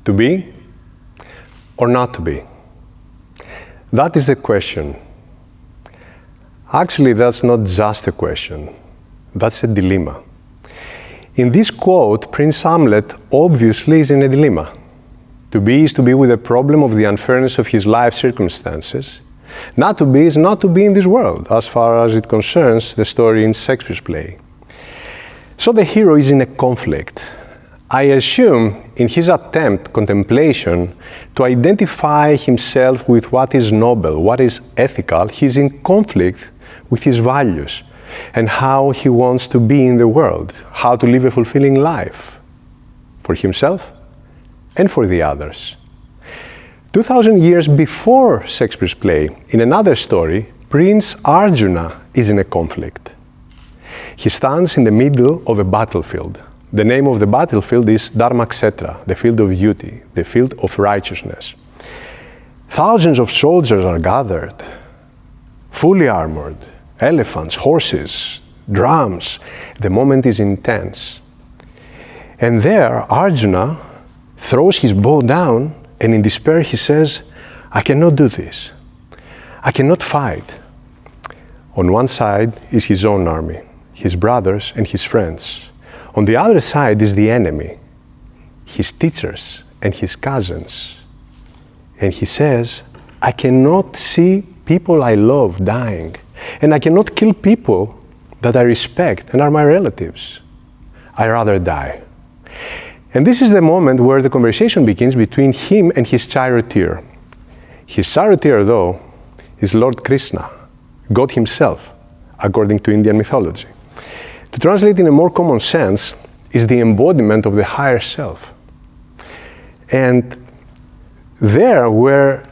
To be or not to be? That is the question. Actually, that's not just a question. That's a dilemma. In this quote, Prince Hamlet obviously is in a dilemma. To be is to be with the problem of the unfairness of his life circumstances. Not to be is not to be in this world, as far as it concerns the story in Shakespeare's play. So the hero is in a conflict. I assume in his attempt, contemplation, to identify himself with what is noble, what is ethical, he's in conflict with his values and how he wants to be in the world, how to live a fulfilling life for himself and for the others. 2000 years before Shakespeare's play, in another story, Prince Arjuna is in a conflict. He stands in the middle of a battlefield. The name of the battlefield is Dharmaksetra, the field of duty, the field of righteousness. Thousands of soldiers are gathered, fully armored, elephants, horses, drums. The moment is intense. And there, Arjuna throws his bow down, and in despair he says, I cannot do this. I cannot fight. On one side is his own army, his brothers and his friends. On the other side is the enemy, his teachers and his cousins. And he says, I cannot see people I love dying, and I cannot kill people that I respect and are my relatives. I rather die. And this is the moment where the conversation begins between him and his charioteer. His charioteer, though, is Lord Krishna, God himself, according to Indian mythology. To translate in a more common sense, is the embodiment of the higher self. And there, where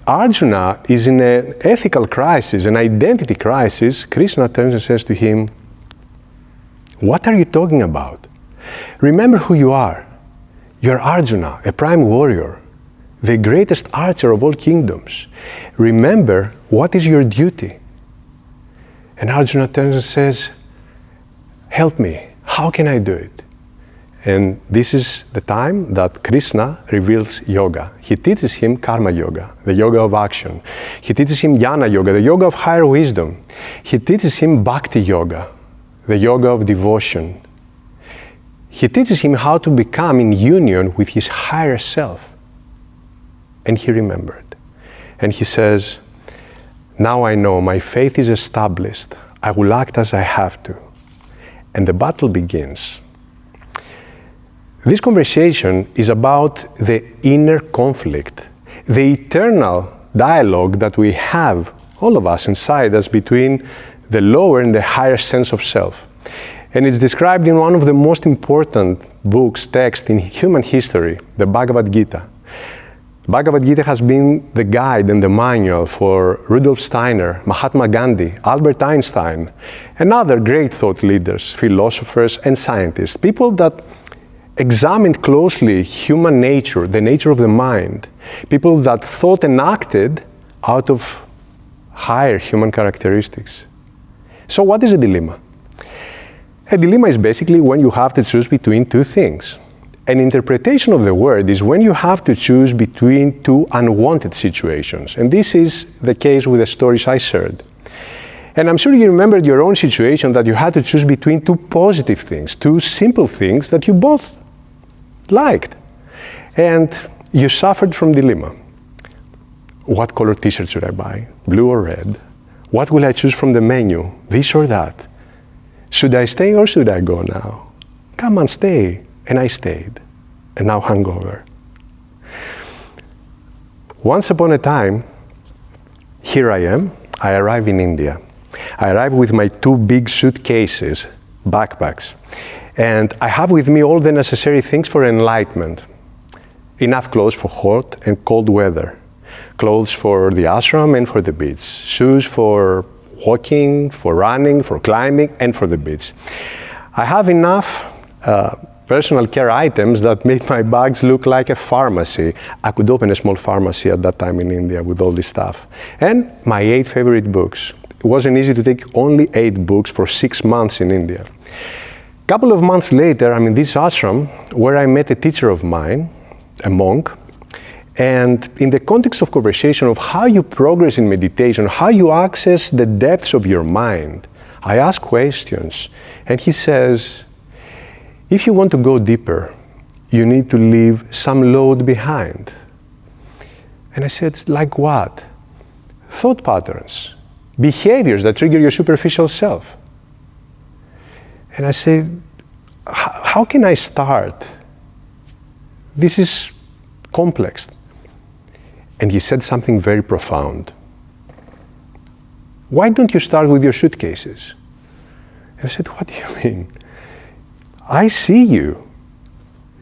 Arjuna is in an ethical crisis, an identity crisis, Krishna turns and says to him, what are you talking about? Remember who you are. You are Arjuna, a prime warrior, the greatest archer of all kingdoms. Remember what is your duty. And Arjuna turns and says, help me, how can I do it? And this is the time that Krishna reveals yoga. He teaches him karma yoga, the yoga of action. He teaches him jnana yoga, the yoga of higher wisdom. He teaches him bhakti yoga, the yoga of devotion. He teaches him how to become in union with his higher self. And he remembered. And he says, now I know my faith is established. I will act as I have to. And the battle begins. This conversation is about the inner conflict, the eternal dialogue that we have, all of us inside us, between the lower and the higher sense of self. And it's described in one of the most important books, texts in human history, the Bhagavad Gita. Bhagavad Gita has been the guide and the manual for Rudolf Steiner, Mahatma Gandhi, Albert Einstein, and other great thought leaders, philosophers and scientists, people that examined closely human nature, the nature of the mind, people that thought and acted out of higher human characteristics. So what is a dilemma? A dilemma is basically when you have to choose between two things. An interpretation of the word is when you have to choose between two unwanted situations. And this is the case with the stories I shared. And I'm sure you remembered your own situation that you had to choose between two positive things, two simple things that you both liked. And you suffered from dilemma. What color t-shirt should I buy? Blue or red? What will I choose from the menu? This or that? Should I stay or should I go now? Come on, stay. And I stayed. And now hungover. Once upon a time, here I am. I arrive in India. I arrive with my two big suitcases, backpacks. And I have with me all the necessary things for enlightenment. Enough clothes for hot and cold weather. Clothes for the ashram and for the beach. Shoes for walking, for running, for climbing, and for the beach. I have enough personal care items that made my bags look like a pharmacy. I could open a small pharmacy at that time in India with all this stuff. And my 8 favorite books. It wasn't easy to take only 8 books for 6 months in India. A couple of months later, I'm in this ashram where I met a teacher of mine a monk. And in the context of conversation of how you progress in meditation, how you access the depths of your mind, I ask questions. And he says, if you want to go deeper, you need to leave some load behind. And I said, like what? Thought patterns, behaviors that trigger your superficial self. And I said, how can I start? This is complex. And he said something very profound. Why don't you start with your suitcases? And I said, what do you mean? I see you.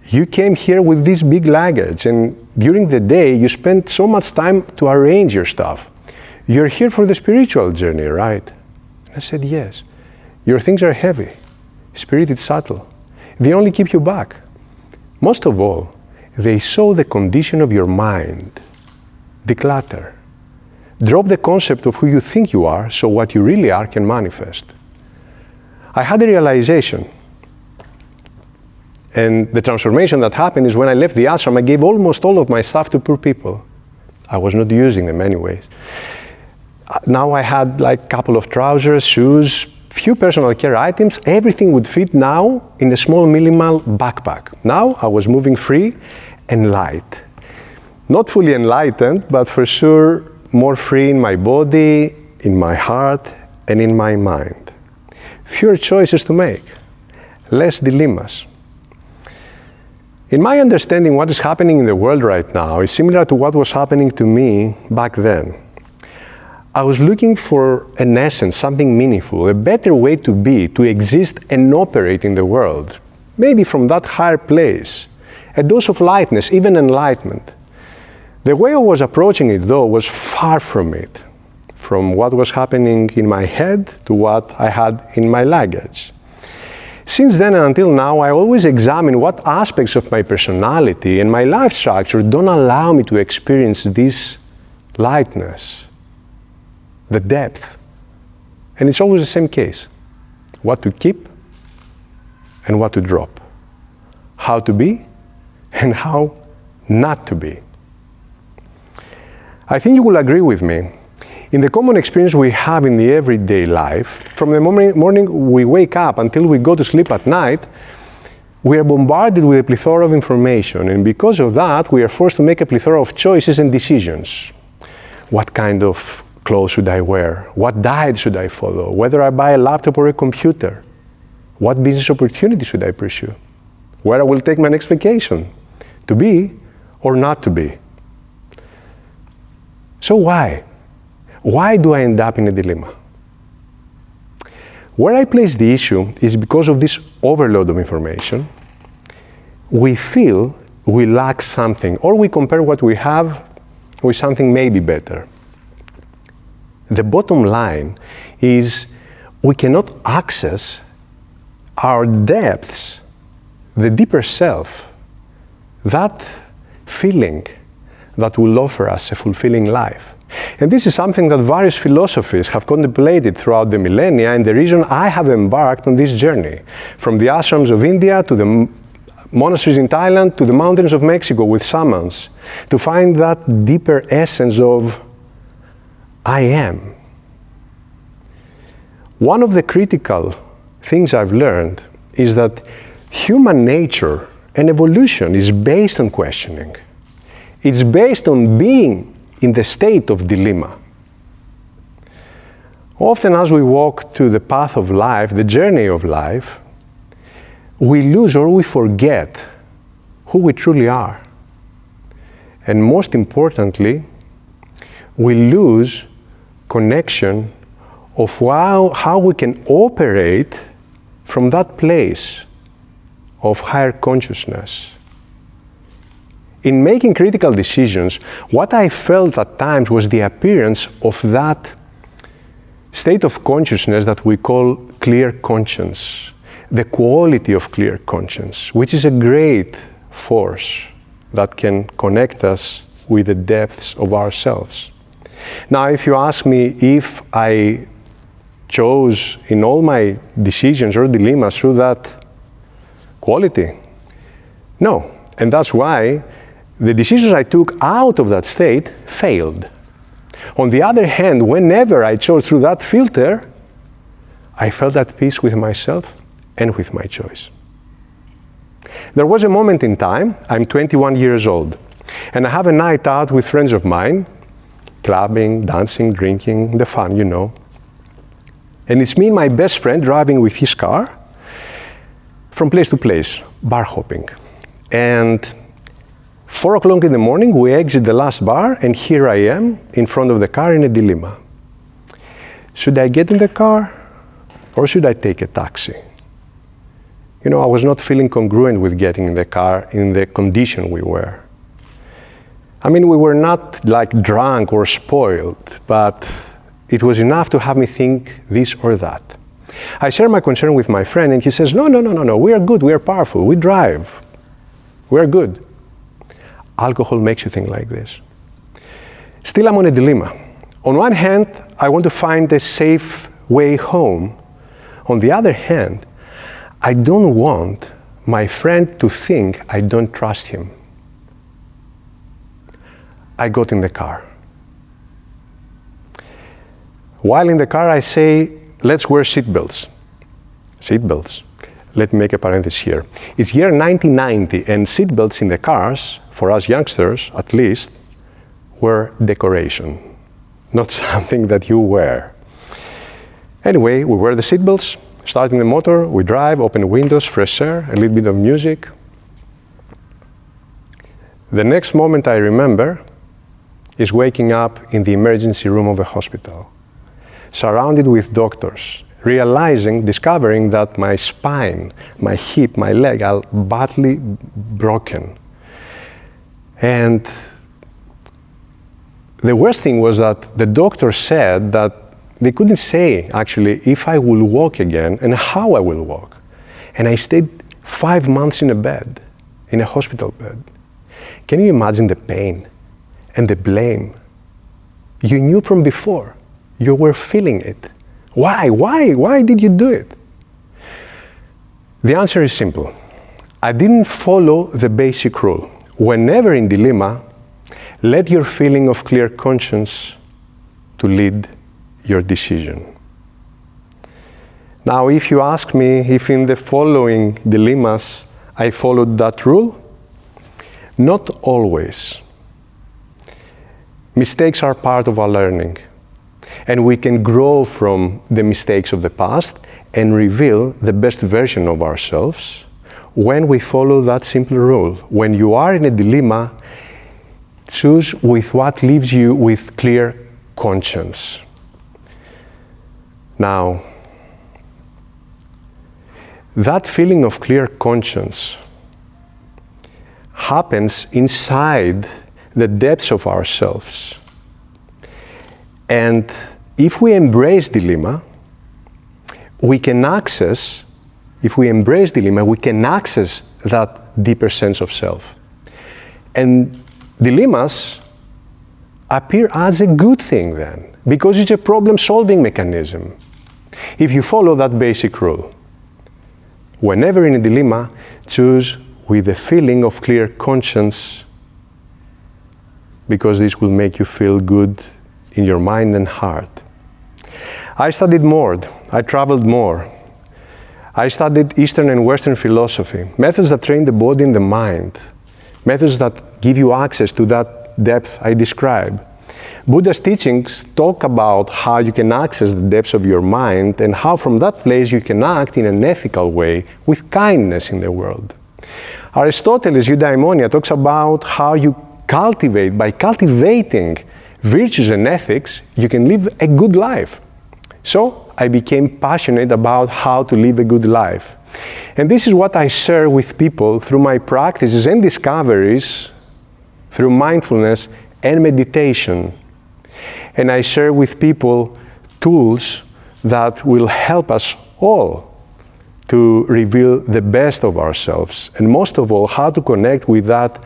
You came here with this big luggage, and during the day you spent so much time to arrange your stuff. You're here for the spiritual journey, right? And I said, yes. Your things are heavy. Spirit is subtle. They only keep you back. Most of all, they show the condition of your mind. Declutter. Drop the concept of who you think you are so what you really are can manifest. I had a realization. And the transformation that happened is when I left the ashram, I gave almost all of my stuff to poor people. I was not using them anyways. Now I had like a couple of trousers, shoes, few personal care items. Everything would fit now in a small minimal backpack. Now I was moving free and light. Not fully enlightened, but for sure more free in my body, in my heart, and in my mind. Fewer choices to make, less dilemmas. In my understanding, what is happening in the world right now is similar to what was happening to me back then. I was looking for an essence, something meaningful, a better way to be, to exist and operate in the world. Maybe from that higher place, a dose of lightness, even enlightenment. The way I was approaching it, though, was far from it, from what was happening in my head to what I had in my luggage. Since then and until now, I always examine what aspects of my personality and my life structure don't allow me to experience this lightness, the depth. And it's always the same case. What to keep and what to drop. How to be and how not to be. I think you will agree with me. In the common experience we have in the everyday life, from the morning we wake up until we go to sleep at night, we are bombarded with a plethora of information, and because of that, we are forced to make a plethora of choices and decisions. What kind of clothes should I wear? What diet should I follow? Whether I buy a laptop or a computer? What business opportunity should I pursue? Where I will take my next vacation? To be or not to be? So why? Why do I end up in a dilemma? Where I place the issue is because of this overload of information. We feel we lack something, or we compare what we have with something maybe better. The bottom line is we cannot access our depths, the deeper self, that feeling that will offer us a fulfilling life. And this is something that various philosophies have contemplated throughout the millennia, and the reason I have embarked on this journey, from the ashrams of India to the monasteries in Thailand to the mountains of Mexico with shamans, to find that deeper essence of I am. One of the critical things I've learned is that human nature and evolution is based on questioning. It's based on being in the state of dilemma. Often as we walk to the path of life, the journey of life, we lose or we forget who we truly are. And most importantly, we lose connection of how we can operate from that place of higher consciousness. In making critical decisions, what I felt at times was the appearance of that state of consciousness that we call clear conscience, the quality of clear conscience, which is a great force that can connect us with the depths of ourselves. Now, if you ask me if I chose in all my decisions or dilemmas through that quality, no. And that's why the decisions I took out of that state failed. On the other hand, whenever I chose through that filter, I felt at peace with myself and with my choice. There was a moment in time, I'm 21 years old, and I have a night out with friends of mine, clubbing, dancing, drinking, the fun, you know. And it's me and my best friend driving with his car from place to place, bar hopping. And 4 o'clock in the morning, we exit the last bar, and here I am in front of the car in a dilemma. Should I get in the car or should I take a taxi? You know, I was not feeling congruent with getting in the car in the condition we were. I mean, we were not like drunk or spoiled, but it was enough to have me think this or that. I share my concern with my friend and he says, no, we are good, we are powerful, we drive, we are good. Alcohol makes you think like this. Still, I'm on a dilemma. On one hand, I want to find a safe way home. On the other hand, I don't want my friend to think I don't trust him. I got in the car. While in the car, I say, let's wear seatbelts. Seatbelts. Let me make a parenthesis here. It's year 1990, and seatbelts in the cars, for us youngsters at least, were decoration, not something that you wear. Anyway, we wear the seatbelts, starting the motor, we drive, open the windows, fresh air, a little bit of music. The next moment I remember is waking up in the emergency room of a hospital, surrounded with doctors, discovering that my spine, my hip, my leg are badly broken. And the worst thing was that the doctor said that they couldn't say actually if I will walk again and how I will walk. And I stayed 5 months in a bed, in a hospital bed. Can you imagine the pain and the blame? You knew from before, you were feeling it. Why did you do it? The answer is simple. I didn't follow the basic rule. Whenever in dilemma, let your feeling of clear conscience to lead your decision. Now, if you ask me if in the following dilemmas I followed that rule, not always. Mistakes are part of our learning, and we can grow from the mistakes of the past and reveal the best version of ourselves when we follow that simple rule. When you are in a dilemma, choose with what leaves you with clear conscience. Now, that feeling of clear conscience happens inside the depths of ourselves. And if we embrace dilemma, we can access that deeper sense of self. And dilemmas appear as a good thing then, because it's a problem-solving mechanism. If you follow that basic rule, whenever in a dilemma, choose with a feeling of clear conscience, because this will make you feel good in your mind and heart. I studied more, I traveled more. I studied Eastern and Western philosophy, methods that train the body and the mind, methods that give you access to that depth I describe. Buddha's teachings talk about how you can access the depths of your mind and how from that place you can act in an ethical way with kindness in the world. Aristotle's eudaimonia talks about how you by cultivating virtues and ethics, you can live a good life. So I became passionate about how to live a good life. And this is what I share with people through my practices and discoveries through mindfulness and meditation. And I share with people tools that will help us all to reveal the best of ourselves. And most of all, how to connect with that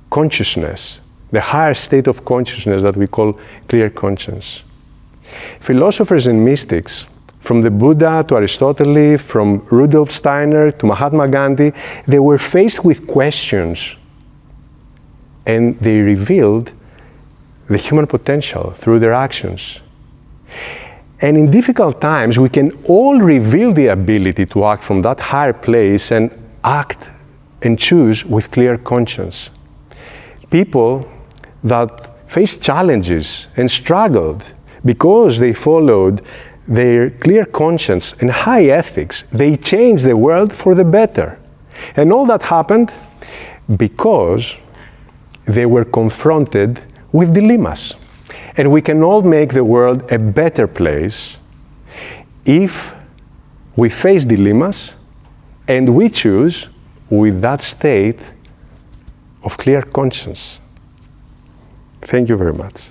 consciousness, the higher state of consciousness that we call clear conscience. Philosophers and mystics, from the Buddha to Aristotle, from Rudolf Steiner to Mahatma Gandhi, they were faced with questions. and they revealed the human potential through their actions. And in difficult times, we can all reveal the ability to act from that higher place and act and choose with clear conscience. People that faced challenges and struggled because they followed their clear conscience and high ethics, they changed the world for the better. And all that happened because they were confronted with dilemmas. And we can all make the world a better place if we face dilemmas and we choose with that state of clear conscience. Thank you very much.